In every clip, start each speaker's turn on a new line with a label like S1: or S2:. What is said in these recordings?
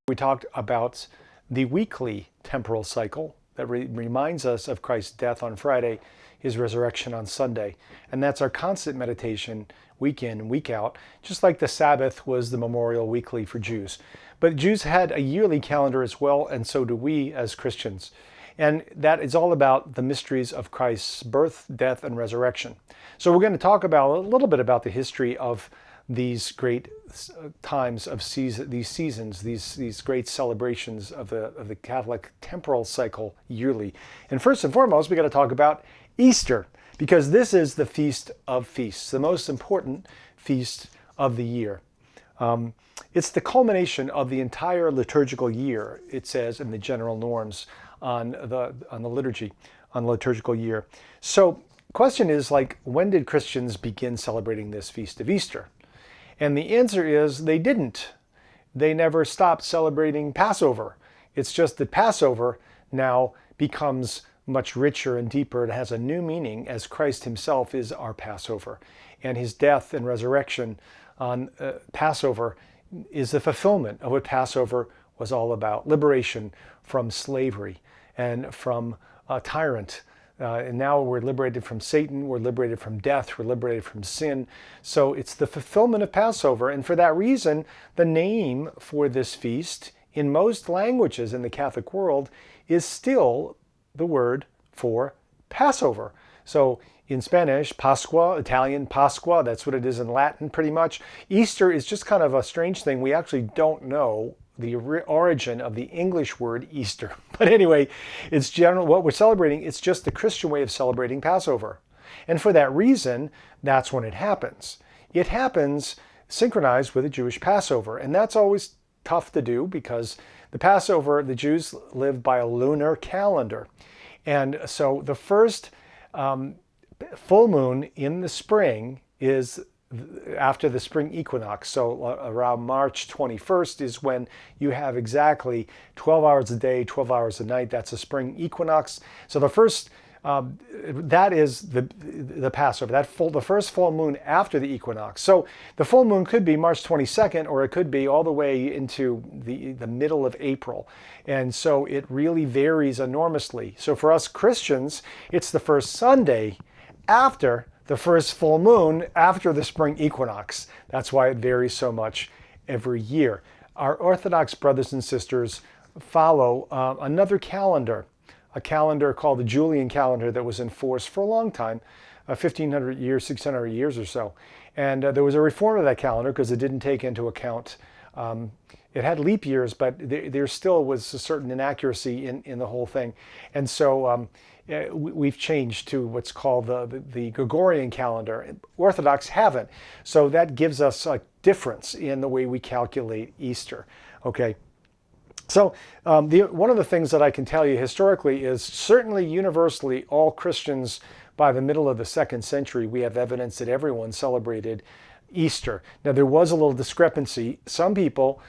S1: We talked about the weekly temporal cycle that reminds us of Christ's death on Friday, his resurrection on Sunday. And that's our constant meditation week in and week out, just like the Sabbath was the memorial weekly for Jews. But Jews had a yearly calendar as well, and so do we as Christians. And that is all about the mysteries of Christ's birth, death, and resurrection. So we're going to talk about a little bit about the history of these great times of these seasons, these great celebrations of the Catholic temporal cycle yearly. And first and foremost, we got to talk about Easter, because this is the Feast of Feasts, the most important feast of the year. It's the culmination of the entire liturgical year, it says in the general norms on the liturgy, on the liturgical year. So question is, like, when did Christians begin celebrating this Feast of Easter? And the answer is they didn't. They never stopped celebrating Passover. It's just that Passover now becomes much richer and deeper. It has a new meaning as Christ himself is our Passover. And his death and resurrection on Passover is the fulfillment of what Passover was all about: liberation from slavery and from a tyrant. And now we're liberated from Satan, we're liberated from death, we're liberated from sin. So it's the fulfillment of Passover. And for that reason, the name for this feast in most languages in the Catholic world is still the word for Passover. So in Spanish, Pascua, Italian, Pasqua, that's what it is in Latin pretty much. Easter is just kind of a strange thing. We actually don't know the origin of the English word Easter. But anyway, it's general, what we're celebrating, it's just the Christian way of celebrating Passover. And for that reason, that's when it happens. It happens synchronized with a Jewish Passover. And that's always tough to do because the Passover, the Jews live by a lunar calendar. And so the first full moon in the spring is after the spring equinox. So around March 21st is when you have exactly 12 hours a day, 12 hours a night. That's a spring equinox. So the first, that is the Passover, the first full moon after the equinox. So the full moon could be March 22nd, or it could be all the way into the middle of April. And so it really varies enormously. So for us Christians, it's the first Sunday after the first full moon after the spring equinox. That's why it varies so much every year. Our Orthodox brothers and sisters follow another calendar, a calendar called the Julian calendar that was in force for a long time, 1,500 years, 600 years or so. And there was a reform of that calendar because it didn't take into account, it had leap years, but there still was a certain inaccuracy in the whole thing. And so we've changed to what's called the Gregorian calendar. Orthodox haven't. So that gives us a difference in the way we calculate Easter. Okay. So one of the things that I can tell you historically is certainly universally all Christians by the middle of the 2nd century, we have evidence that everyone celebrated Easter. Now there was a little discrepancy. Some people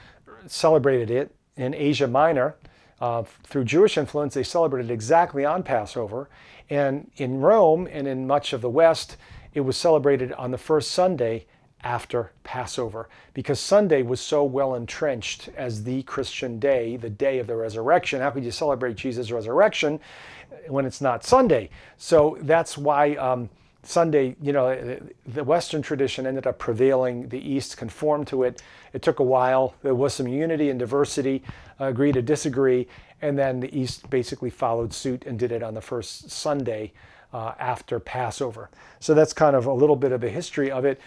S1: celebrated it in Asia Minor. Through Jewish influence, they celebrated exactly on Passover. And in Rome and in much of the West, it was celebrated on the first Sunday after Passover, because Sunday was so well entrenched as the Christian day, the day of the resurrection. How could you celebrate Jesus' resurrection when it's not Sunday? So that's why Sunday, the Western tradition ended up prevailing. The East conformed to it. It took a while. There was some unity and diversity, agree to disagree, and then the East basically followed suit and did it on the first Sunday after Passover. So that's kind of a little bit of the history of it.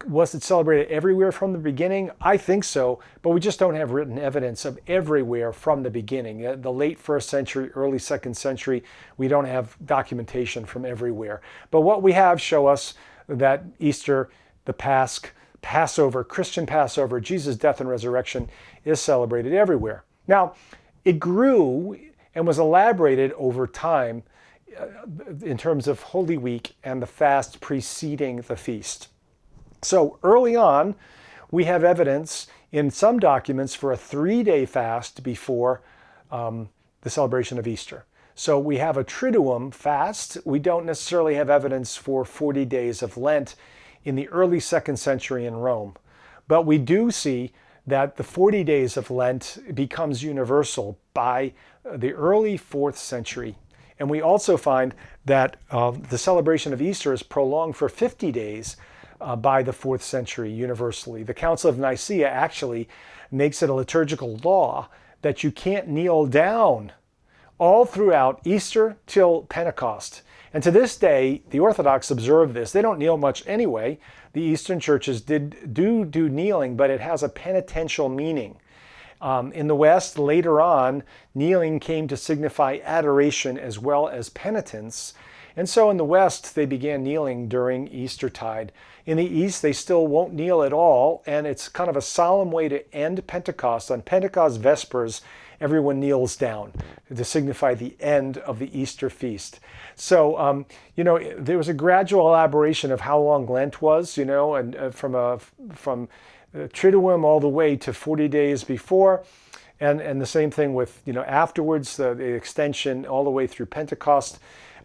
S1: Was it celebrated everywhere from the beginning? I think so, but we just don't have written evidence of everywhere from the beginning. The late 1st century, early 2nd century, we don't have documentation from everywhere. But what we have show us that Easter, the Passover, Christian Passover, Jesus' death and resurrection is celebrated everywhere. Now, it grew and was elaborated over time in terms of Holy Week and the fast preceding the feast. So early on, we have evidence in some documents for a 3-day fast before the celebration of Easter. So we have a Triduum fast. We don't necessarily have evidence for 40 days of Lent in the early 2nd century in Rome. But we do see that the 40 days of Lent becomes universal by the early 4th century. And we also find that the celebration of Easter is prolonged for 50 days by the 4th century universally. The Council of Nicaea actually makes it a liturgical law that you can't kneel down all throughout Easter till Pentecost. And to this day, the Orthodox observe this. They don't kneel much anyway. The Eastern churches do kneeling, but it has a penitential meaning. In the West, later on, kneeling came to signify adoration as well as penitence. And so in the West, they began kneeling during Eastertide. In the East, they still won't kneel at all, and it's kind of a solemn way to end Pentecost. On Pentecost Vespers, everyone kneels down to signify the end of the Easter feast. So, there was a gradual elaboration of how long Lent was, and from Triduum all the way to 40 days before. And the same thing with, afterwards, the extension all the way through Pentecost.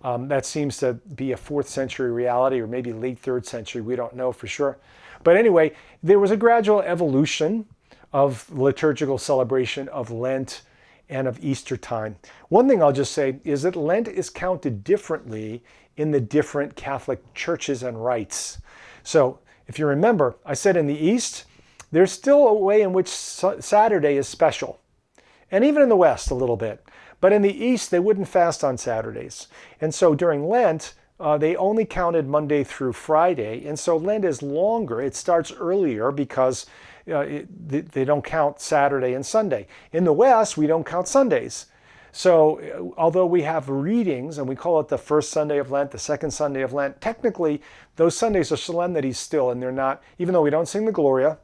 S1: That seems to be a 4th century reality, or maybe late 3rd century. We don't know for sure. But anyway, there was a gradual evolution of liturgical celebration of Lent and of Easter time. One thing I'll just say is that Lent is counted differently in the different Catholic churches and rites. So if you remember, I said in the East, there's still a way in which Saturday is special. And even in the West a little bit. But in the East, they wouldn't fast on Saturdays. And so during Lent, they only counted Monday through Friday. And so Lent is longer. It starts earlier because they don't count Saturday and Sunday. In the West, we don't count Sundays. So although we have readings, and we call it the first Sunday of Lent, the second Sunday of Lent, technically those Sundays are solemnities still, and they're not, even though we don't sing the Gloria,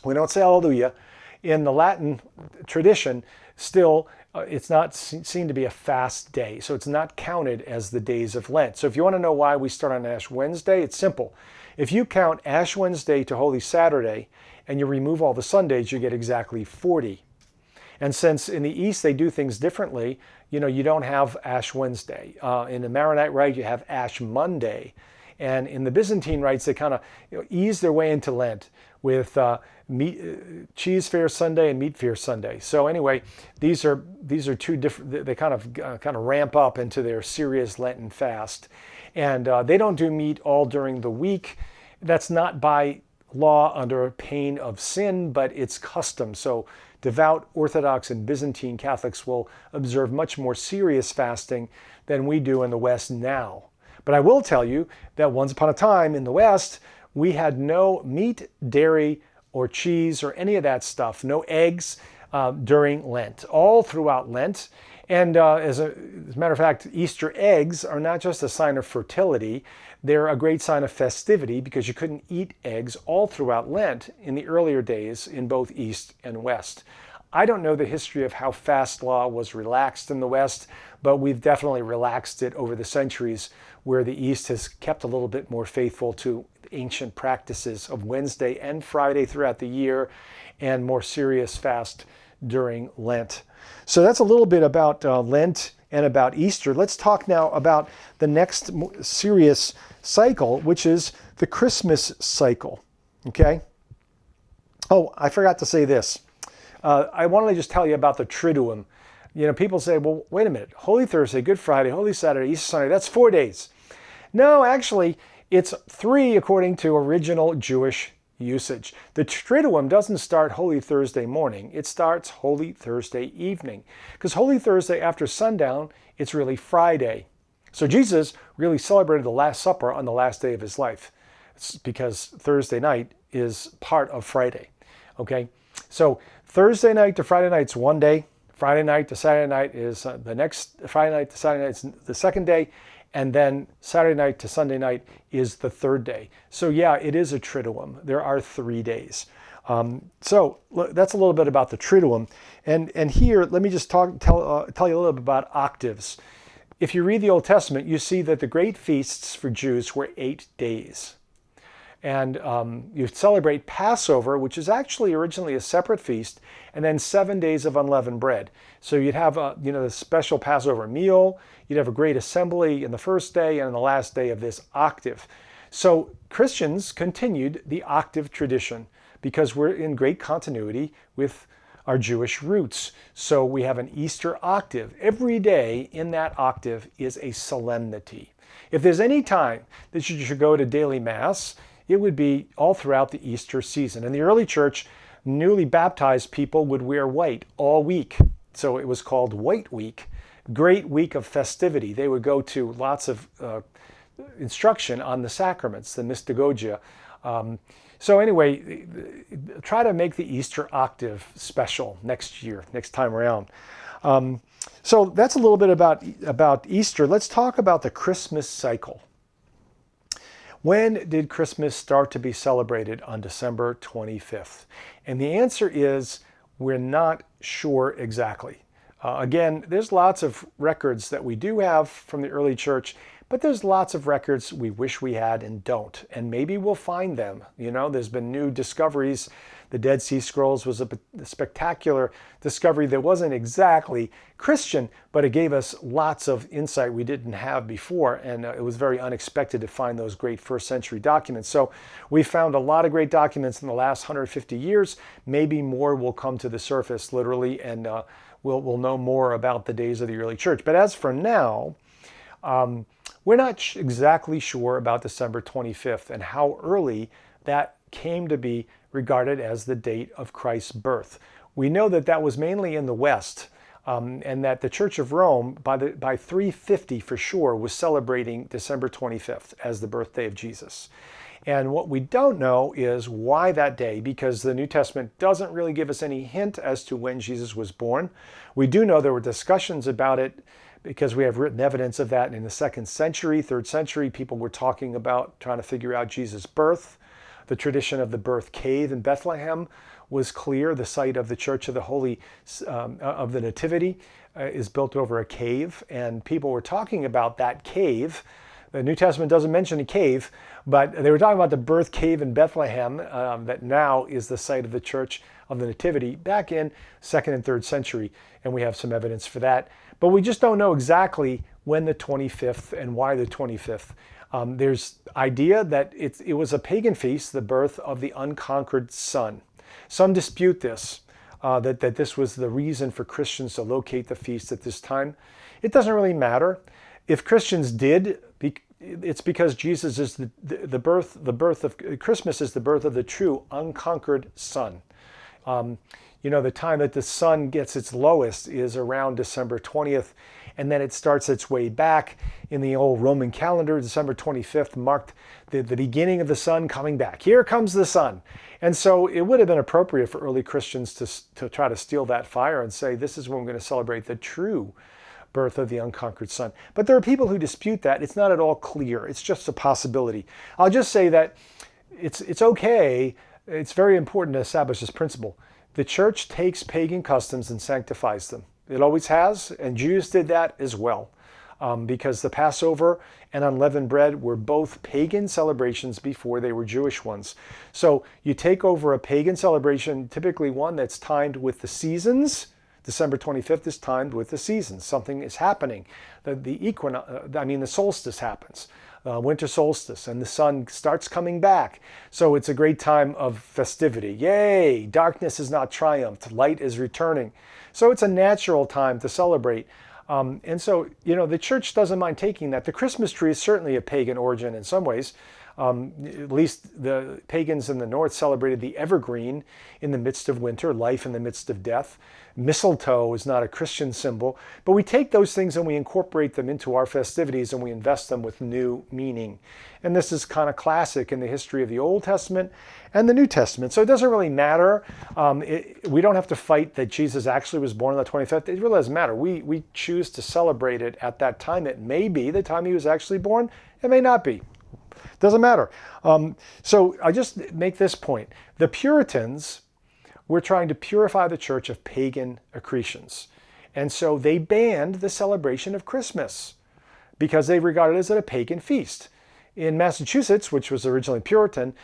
S1: we don't say Alleluia, in the Latin tradition, still it's not seen to be a fast day. So it's not counted as the days of Lent. So if you want to know why we start on Ash Wednesday, it's simple. If you count Ash Wednesday to Holy Saturday and you remove all the Sundays, you get exactly 40. And since in the East they do things differently, you don't have Ash Wednesday. In the Maronite Rite, you have Ash Monday. And in the Byzantine rites, they kind of ease their way into Lent with Cheese Fair Sunday and Meat Fair Sunday. So anyway, these are two different. They kind of ramp up into their serious Lenten fast, and they don't do meat all during the week. That's not by law under pain of sin, but it's custom. So devout Orthodox and Byzantine Catholics will observe much more serious fasting than we do in the West now. But I will tell you that once upon a time in the West, we had no meat, dairy, or cheese, or any of that stuff, no eggs during Lent, all throughout Lent. And as a matter of fact, Easter eggs are not just a sign of fertility, they're a great sign of festivity because you couldn't eat eggs all throughout Lent in the earlier days in both East and West. I don't know the history of how fast law was relaxed in the West, but we've definitely relaxed it over the centuries, where the East has kept a little bit more faithful to ancient practices of Wednesday and Friday throughout the year, and more serious fast during Lent. So that's a little bit about Lent and about Easter. Let's talk now about the next serious cycle, which is the Christmas cycle. Okay? Oh, I forgot to say this. I wanted to just tell you about the Triduum. People say, well, wait a minute. Holy Thursday, Good Friday, Holy Saturday, Easter Sunday, that's 4 days. No, actually, it's 3 according to original Jewish usage. The Triduum doesn't start Holy Thursday morning. It starts Holy Thursday evening. Because Holy Thursday after sundown, it's really Friday. So Jesus really celebrated the Last Supper on the last day of his life. It's because Thursday night is part of Friday. Okay? So Thursday night to Friday night is 1 day. Friday night to Saturday night is the next. Friday night to Saturday night is the second day. And then Saturday night to Sunday night is the third day. So yeah, it is a Triduum. There are 3 days. So that's a little bit about the Triduum. And here, let me just tell you a little bit about octaves. If you read the Old Testament, you see that the great feasts for Jews were 8 days. And you celebrate Passover, which is actually originally a separate feast, and then 7 days of unleavened bread. So you'd have the special Passover meal. You'd have a great assembly in the first day and on the last day of this octave. So Christians continued the octave tradition because we're in great continuity with our Jewish roots. So we have an Easter octave. Every day in that octave is a solemnity. If there's any time that you should go to daily Mass, it would be all throughout the Easter season. In the early church, newly baptized people would wear white all week. So it was called White Week, great week of festivity. They would go to lots of instruction on the sacraments, the mystagogia. So anyway, try to make the Easter octave special next year, next time around. So that's a little bit about Easter. Let's talk about the Christmas cycle. When did Christmas start to be celebrated on December 25th? And the answer is we're not sure exactly. Again, there's lots of records that we do have from the early church, but there's lots of records we wish we had and don't. And maybe we'll find them. There's been new discoveries. The Dead Sea Scrolls was a spectacular discovery that wasn't exactly Christian, but it gave us lots of insight we didn't have before. And it was very unexpected to find those great first century documents. So we found a lot of great documents in the last 150 years. Maybe more will come to the surface, literally, and we'll know more about the days of the early church. But as for now, we're not exactly sure about December 25th and how early that came to be regarded as the date of Christ's birth. We know that that was mainly in the West, and that the Church of Rome, by 350 for sure, was celebrating December 25th as the birthday of Jesus. And what we don't know is why that day, because the New Testament doesn't really give us any hint as to when Jesus was born. We do know there were discussions about it because we have written evidence of that in the 2nd century, 3rd century. People were talking about trying to figure out Jesus' birth. The tradition of the birth cave in Bethlehem was clear. The site of the Church of the Holy of the Nativity is built over a cave, and people were talking about that cave. The New Testament doesn't mention a cave, but they were talking about the birth cave in Bethlehem that now is the site of the Church of the Nativity back in 2nd and 3rd century, and we have some evidence for that. But we just don't know exactly when the 25th and why the 25th. There's idea that it was a pagan feast, the birth of the unconquered Son. Some dispute this, that this was the reason for Christians to locate the feast at this time. It doesn't really matter. If Christians did, it's because Jesus is the birth of Christmas is the birth of the true unconquered Son. The time that the sun gets its lowest is around December 20th, and then it starts its way back. In the old Roman calendar, December 25th marked the beginning of the sun coming back. Here comes the sun. And so it would have been appropriate for early Christians to try to steal that fire and say, this is when we're going to celebrate the true birth of the unconquered Son. But there are people who dispute that. It's not at all clear. It's just a possibility. I'll just say that it's okay. It's very important to establish this principle. The church takes pagan customs and sanctifies them. It always has, and Jews did that as well, because the Passover and unleavened bread were both pagan celebrations before they were Jewish ones. So you take over a pagan celebration, typically one that's timed with the seasons. December 25th is timed with the seasons. Something is happening. The solstice happens. Winter solstice, and the sun starts coming back. So it's a great time of festivity. Yay! Darkness is not triumphed. Light is returning. So it's a natural time to celebrate. And so, the church doesn't mind taking that. The Christmas tree is certainly a pagan origin in some ways. At least the pagans in the north celebrated the evergreen in the midst of winter, life in the midst of death. Mistletoe is not a Christian symbol, but we take those things and we incorporate them into our festivities and we invest them with new meaning. And this is kind of classic in the history of the Old Testament and the New Testament. So it doesn't really matter. We don't have to fight that Jesus actually was born on the 25th. It really doesn't matter. We choose to celebrate it at that time. It may be the time he was actually born. It may not be. Doesn't matter. So I just make this point. The Puritans were trying to purify the church of pagan accretions. And so they banned the celebration of Christmas because they regarded it as a pagan feast. In Massachusetts, which was originally Puritan,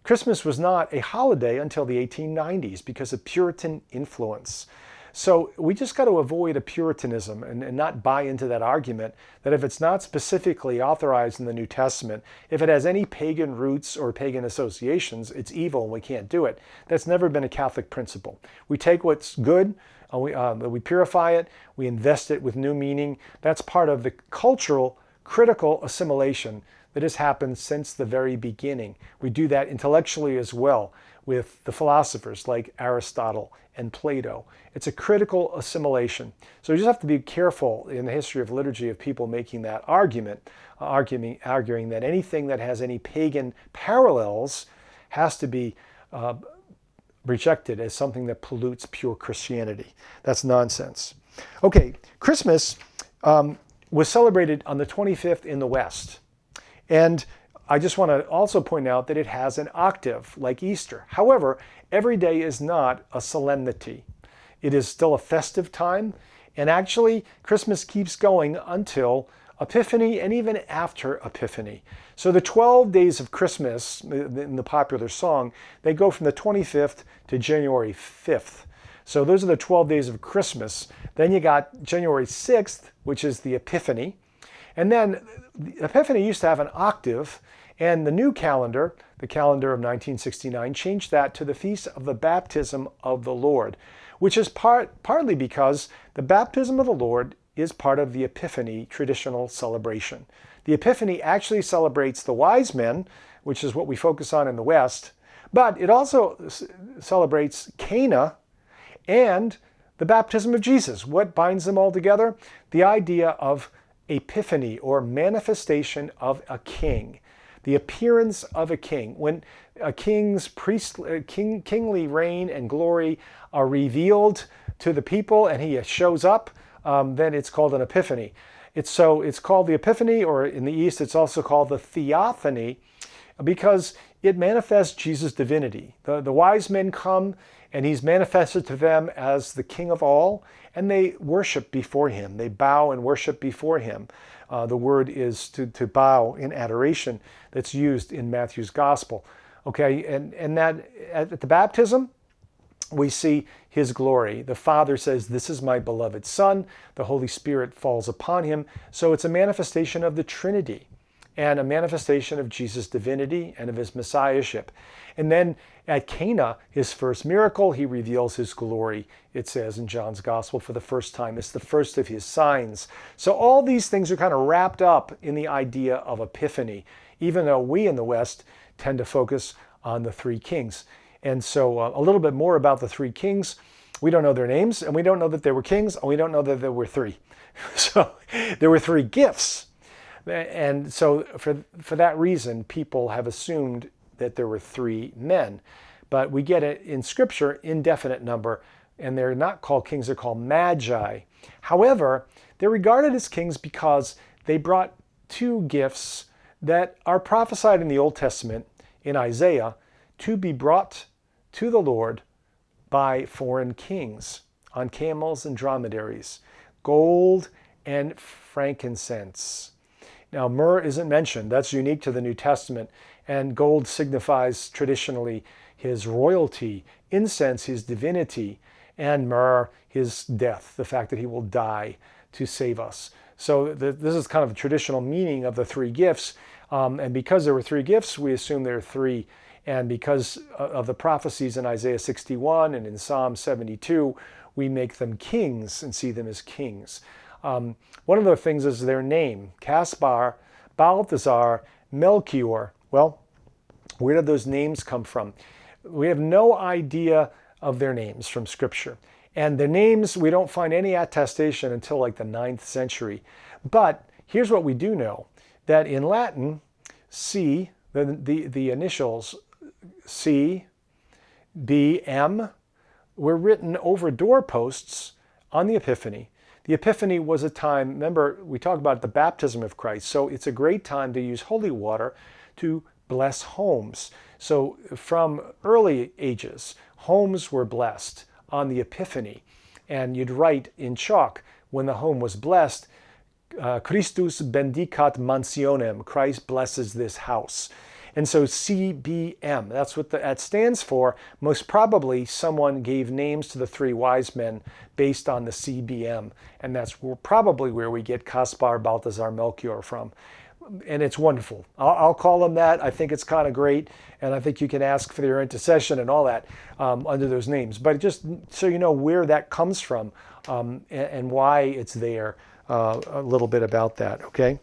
S1: Christmas was not a holiday until the 1890s because of Puritan influence. So we just got to avoid a Puritanism and not buy into that argument that if it's not specifically authorized in the New Testament, if it has any pagan roots or pagan associations, it's evil and we can't do it. That's never been a Catholic principle. We take what's good, we purify it, we invest it with new meaning. That's part of the cultural, critical assimilation that has happened since the very beginning. We do that intellectually as well with the philosophers like Aristotle and Plato. It's a critical assimilation. So you just have to be careful in the history of liturgy of people making that argument, arguing that anything that has any pagan parallels has to be rejected as something that pollutes pure Christianity. That's nonsense. Okay, Christmas was celebrated on the 25th in the West. And I just want to also point out that it has an octave, like Easter. However, every day is not a solemnity. It is still a festive time, and actually, Christmas keeps going until Epiphany and even after Epiphany. So the 12 days of Christmas, in the popular song, they go from the 25th to January 5th. So those are the 12 days of Christmas. Then you got January 6th, which is the Epiphany. And then Epiphany used to have an octave, and the new calendar, the calendar of 1969, changed that to the Feast of the Baptism of the Lord, which is partly because the Baptism of the Lord is part of the Epiphany traditional celebration. The Epiphany actually celebrates the wise men, which is what we focus on in the West, but it also celebrates Cana and the baptism of Jesus. What binds them all together? The idea of epiphany, or manifestation of a king, the appearance of a king. When a king's kingly reign and glory are revealed to the people and he shows up, then it's called an epiphany. It's called the Epiphany, or in the East it's also called the Theophany, because it manifests Jesus' divinity. The wise men come and he's manifested to them as the King of all, and they worship before him. They bow and worship before him. The word is to bow in adoration that's used in Matthew's gospel. Okay, and that at the baptism, we see his glory. The Father says, "This is my beloved Son." The Holy Spirit falls upon him. So it's a manifestation of the Trinity and a manifestation of Jesus' divinity and of his messiahship. And then at Cana, his first miracle, he reveals his glory, it says in John's gospel, for the first time. It's the first of his signs. So all these things are kind of wrapped up in the idea of Epiphany, even though we in the West tend to focus on the three kings. And so a little bit more about the three kings. We don't know their names, and we don't know that they were kings, and we don't know that there were three. So there were three gifts. And so for that reason, people have assumed that there were three men. But we get it in Scripture, indefinite number, and they're not called kings, they're called magi. However, they're regarded as kings because they brought two gifts that are prophesied in the Old Testament, in Isaiah, to be brought to the Lord by foreign kings on camels and dromedaries, gold and frankincense. Now, myrrh isn't mentioned. That's unique to the New Testament. And gold signifies traditionally his royalty, incense, his divinity, and myrrh, his death, the fact that he will die to save us. So this is kind of a traditional meaning of the three gifts. And because there were three gifts, we assume there are three. And because of the prophecies in Isaiah 61 and in Psalm 72, we make them kings and see them as kings. One of the things is their name, Caspar, Balthazar, Melchior. Well, where did those names come from? We have no idea of their names from Scripture. And their names, we don't find any attestation until like the 9th century. But here's what we do know, that in Latin, C, the initials C, B, M, were written over doorposts on the Epiphany. The Epiphany was a time, remember, we talked about the baptism of Christ, so it's a great time to use holy water to bless homes. So from early ages, homes were blessed on the Epiphany, and you'd write in chalk when the home was blessed, Christus bendicat mansionem, Christ blesses this house. And so CBM, that's what that stands for. Most probably someone gave names to the three wise men based on the CBM. And that's probably where we get Caspar, Balthazar, Melchior from. And it's wonderful. I'll call them that. I think it's kind of great. And I think you can ask for their intercession and all that under those names. But just so you know where that comes from and why it's there, a little bit about that, okay?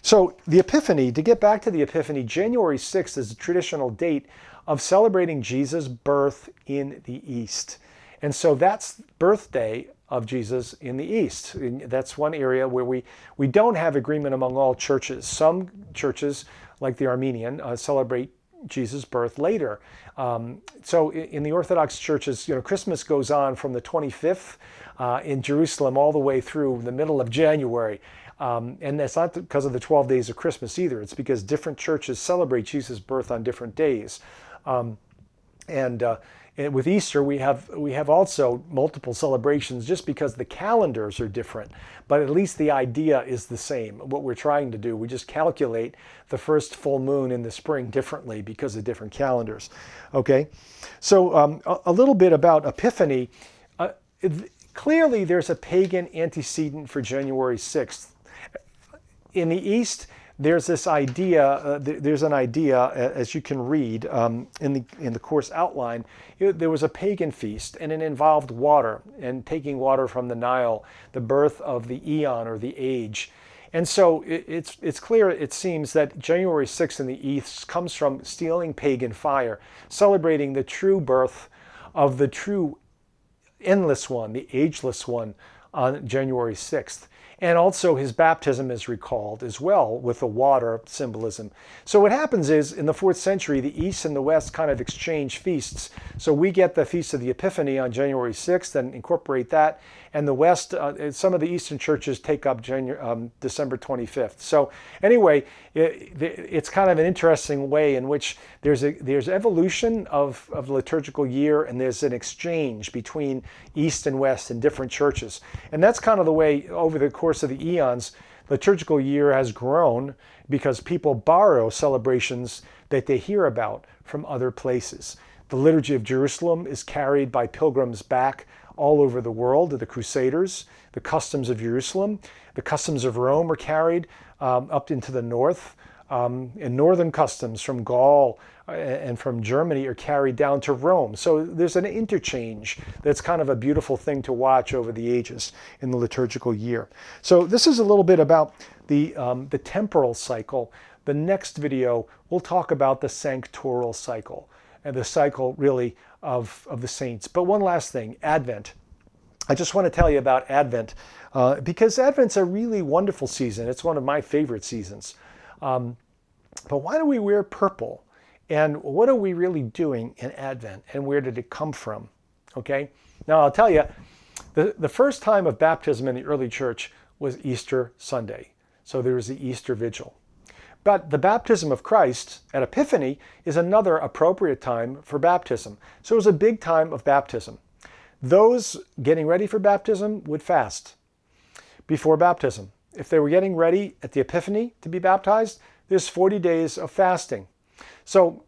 S1: So the Epiphany, to get back to the Epiphany, January 6th is the traditional date of celebrating Jesus' birth in the East. And so that's birthday of Jesus in the East. And that's one area where we don't have agreement among all churches. Some churches, like the Armenian, celebrate Jesus' birth later. So in the Orthodox churches, Christmas goes on from the 25th in Jerusalem all the way through the middle of January. And that's not because of the 12 days of Christmas either. It's because different churches celebrate Jesus' birth on different days. And with Easter, we have also multiple celebrations just because the calendars are different. But at least the idea is the same. What we're trying to do, we just calculate the first full moon in the spring differently because of different calendars. Okay, so a little bit about Epiphany. Clearly, there's a pagan antecedent for January 6th. In the East, there's this idea, there's an idea, as you can read in the course outline, there was a pagan feast and it involved water and taking water from the Nile, the birth of the eon or the age. And so it's clear, it seems, that January 6th in the East comes from stealing pagan fire, celebrating the true birth of the true endless one, the ageless one, on January 6th. And also his baptism is recalled as well with the water symbolism. So what happens is in the 4th century, the East and the West kind of exchange feasts. So we get the Feast of the Epiphany on January 6th and incorporate that. And the West, some of the Eastern churches take up December 25th. So anyway, it's kind of an interesting way in which there's evolution of the liturgical year and there's an exchange between East and West in different churches. And that's kind of the way over the course of the eons, liturgical year has grown because people borrow celebrations that they hear about from other places. The Liturgy of Jerusalem is carried by pilgrims back all over the world, the Crusaders. The customs of Jerusalem, the customs of Rome are carried up into the north. And northern customs from Gaul and from Germany are carried down to Rome. So there's an interchange that's kind of a beautiful thing to watch over the ages in the liturgical year. So this is a little bit about the temporal cycle. The next video, we'll talk about the sanctoral cycle and the cycle really of the saints. But one last thing, Advent. I just want to tell you about Advent because Advent's a really wonderful season. It's one of my favorite seasons. But why do we wear purple? And what are we really doing in Advent? And where did it come from? Okay, now I'll tell you, the first time of baptism in the early church was Easter Sunday. So there was the Easter Vigil. But the baptism of Christ at Epiphany is another appropriate time for baptism. So it was a big time of baptism. Those getting ready for baptism would fast before baptism. If they were getting ready at the Epiphany to be baptized, there's 40 days of fasting. So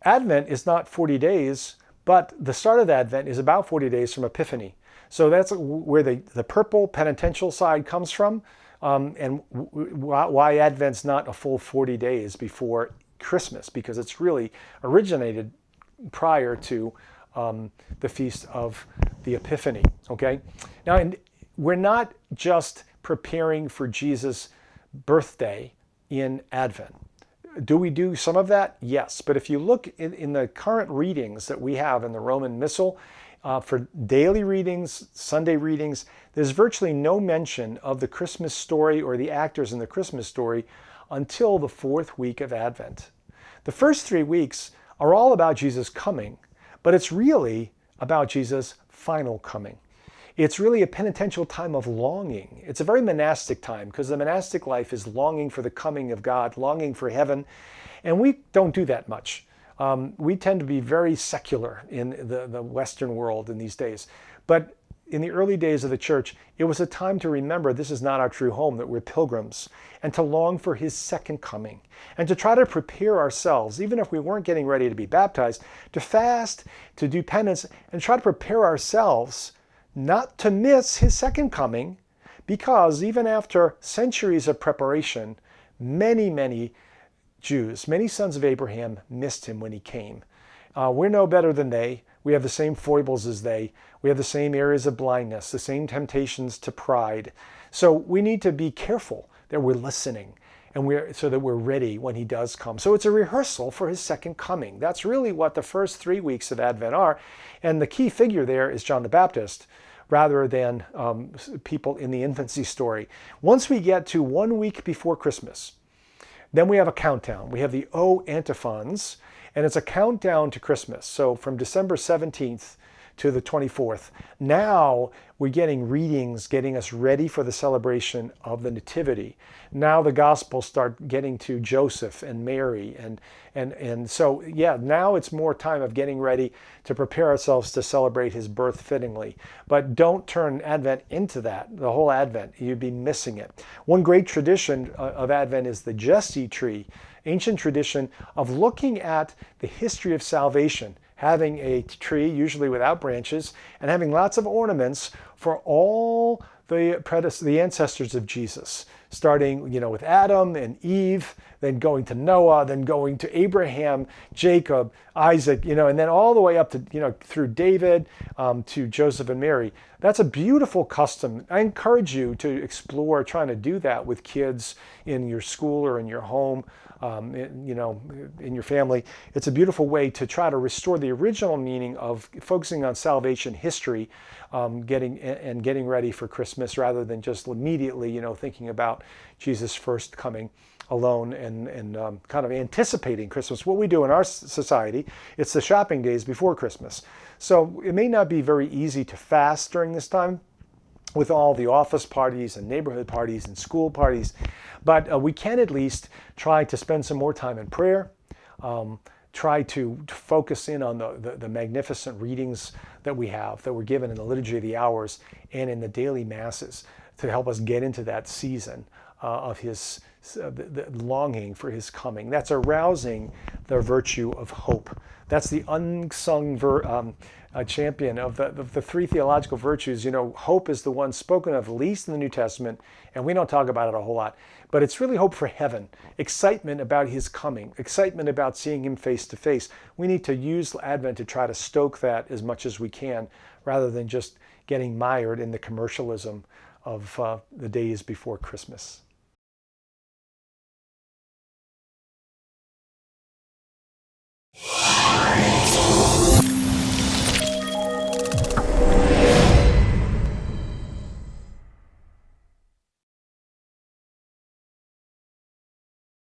S1: Advent is not 40 days, but the start of Advent is about 40 days from Epiphany. So that's where the purple penitential side comes from, and why Advent's not a full 40 days before Christmas, because it's really originated prior to the Feast of the Epiphany, okay? Now, we're not just preparing for Jesus' birthday in Advent. Do we do some of that? Yes. But if you look in the current readings that we have in the Roman Missal, for daily readings, Sunday readings, there's virtually no mention of the Christmas story or the actors in the Christmas story until the 4th week of Advent. The first 3 weeks are all about Jesus coming, but it's really about Jesus' final coming. It's really a penitential time of longing. It's a very monastic time because the monastic life is longing for the coming of God, longing for heaven, and we don't do that much. We tend to be very secular in the Western world in these days. But in the early days of the church, it was a time to remember this is not our true home, that we're pilgrims, and to long for his second coming, and to try to prepare ourselves, even if we weren't getting ready to be baptized, to fast, to do penance, and try to prepare ourselves not to miss his second coming, because even after centuries of preparation, many Jews, many sons of Abraham, missed him when he came. We're no better than they. We have the same foibles as they. We have the same areas of blindness, the same temptations to pride. So we need to be careful that we're listening, and so that we're ready when he does come. So it's a rehearsal for his second coming. That's really what the first 3 weeks of Advent are. And the key figure there is John the Baptist, rather than people in the infancy story. Once we get to 1 week before Christmas, then we have a countdown. We have the O antiphons, and it's a countdown to Christmas. So from December 17th to the 24th. Now we're getting readings, getting us ready for the celebration of the Nativity. Now the Gospels start getting to Joseph and Mary. And so, yeah, now it's more time of getting ready to prepare ourselves to celebrate his birth fittingly. But don't turn Advent into that, the whole Advent. You'd be missing it. One great tradition of Advent is the Jesse tree, ancient tradition of looking at the history of salvation, having a tree, usually without branches, and having lots of ornaments for all the ancestors of Jesus, starting, with Adam and Eve, then going to Noah, then going to Abraham, Jacob, Isaac, and then all the way up to, through David, to Joseph and Mary. That's a beautiful custom. I encourage you to explore trying to do that with kids in your school or in your home, in your family. It's a beautiful way to try to restore the original meaning of focusing on salvation history, getting ready for Christmas, rather than just immediately, thinking about Jesus' first coming alone and kind of anticipating Christmas. What we do in our society, it's the shopping days before Christmas. So it may not be very easy to fast during this time with all the office parties and neighborhood parties and school parties, but we can at least try to spend some more time in prayer, try to focus in on the magnificent readings that we're given in the Liturgy of the Hours and in the daily masses to help us get into that season of the longing for his coming. That's arousing the virtue of hope. That's the unsung champion of the three theological virtues. Hope is the one spoken of least in the New Testament, and we don't talk about it a whole lot. But it's really hope for heaven, excitement about his coming, excitement about seeing him face to face. We need to use Advent to try to stoke that as much as we can, rather than just getting mired in the commercialism of the days before Christmas.